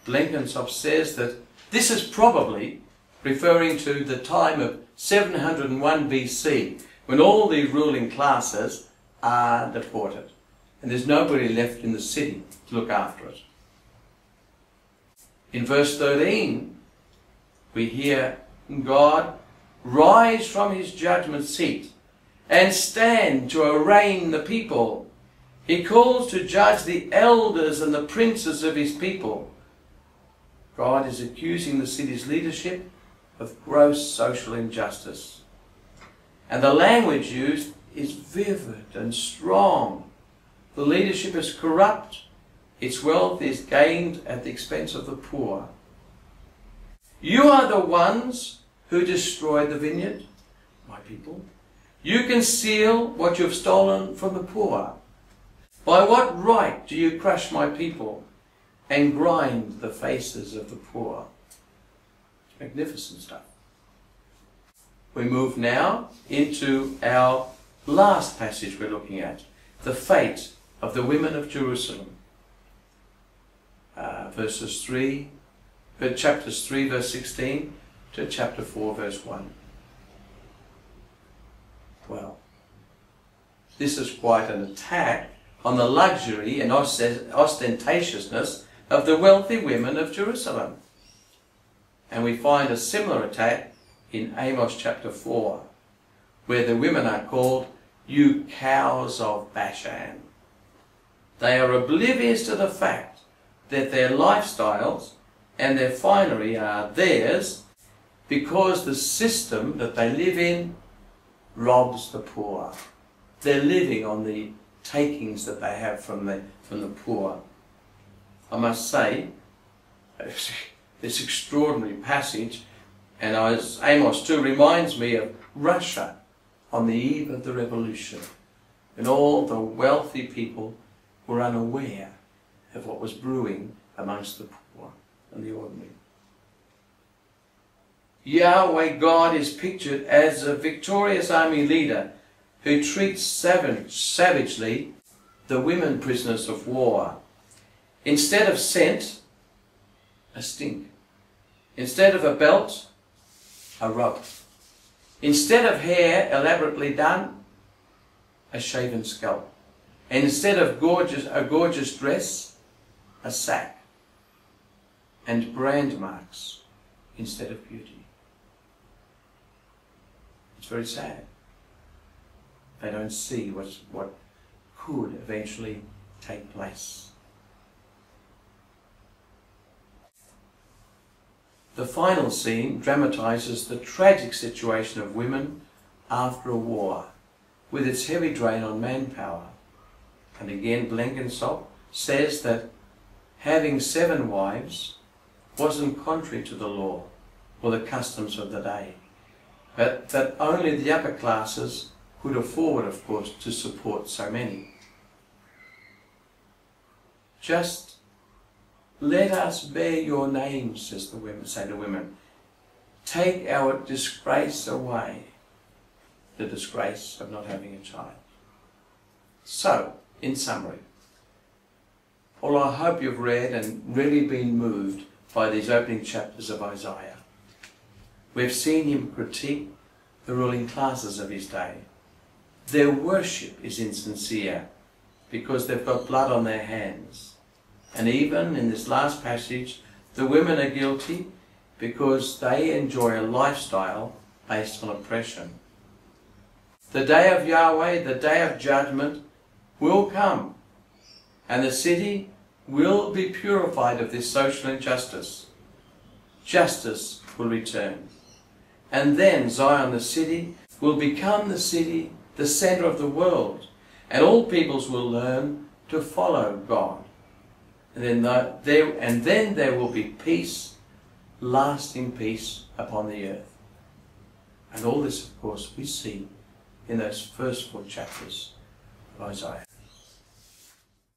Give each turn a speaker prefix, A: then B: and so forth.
A: Blenkinsop says that this is probably referring to the time of 701 BC, when all the ruling classes are deported and there's nobody left in the city to look after it. In verse 13, we hear God rise from his judgment seat and stand to arraign the people. He calls to judge the elders and the princes of his people. God is accusing the city's leadership of gross social injustice. And the language used is vivid and strong. The leadership is corrupt. Its wealth is gained at the expense of the poor. You are the ones who destroyed the vineyard, my people. You conceal what you have stolen from the poor. By what right do you crush my people and grind the faces of the poor? It's magnificent stuff. We move now into our last passage we're looking at, the fate of the women of Jerusalem. Chapters 3 verse 16 to chapter 4 verse 1. Well, this is quite an attack on the luxury and ostentatiousness of the wealthy women of Jerusalem. And we find a similar attack in Amos chapter 4, where the women are called, "You cows of Bashan." They are oblivious to the fact that their lifestyles and their finery are theirs because the system that they live in robs the poor. They're living on the takings that they have from the poor. I must say, this extraordinary passage, and Amos 2 reminds me of Russia on the eve of the revolution, when all the wealthy people were unaware of what was brewing amongst the poor and the ordinary. Yahweh God is pictured as a victorious army leader who treats savagely the women prisoners of war. Instead of scent, a stink. Instead of a belt, a rope. Instead of hair elaborately done, a shaven scalp. And instead of a gorgeous dress, a sack. And brand marks instead of beauty. It's very sad. They don't see what could eventually take place. The final scene dramatizes the tragic situation of women after a war, with its heavy drain on manpower. And again, Blenkinsop says that having 7 wives wasn't contrary to the law or the customs of the day, but that only the upper classes could afford, of course, to support so many. Just let us bear your names, say the women. Take our disgrace away, the disgrace of not having a child. So, in summary, well, I hope you've read and really been moved by these opening chapters of Isaiah. We've seen him critique the ruling classes of his day. Their worship is insincere because they've got blood on their hands. And even in this last passage, the women are guilty because they enjoy a lifestyle based on oppression. The day of Yahweh, the day of judgment, will come, and the city will be purified of this social injustice. Justice will return. And then Zion, the city, will become the city, the center of the world, and all peoples will learn to follow God. And then there will be peace, lasting peace upon the earth. And all this, of course, we see in those first 4 chapters of Isaiah.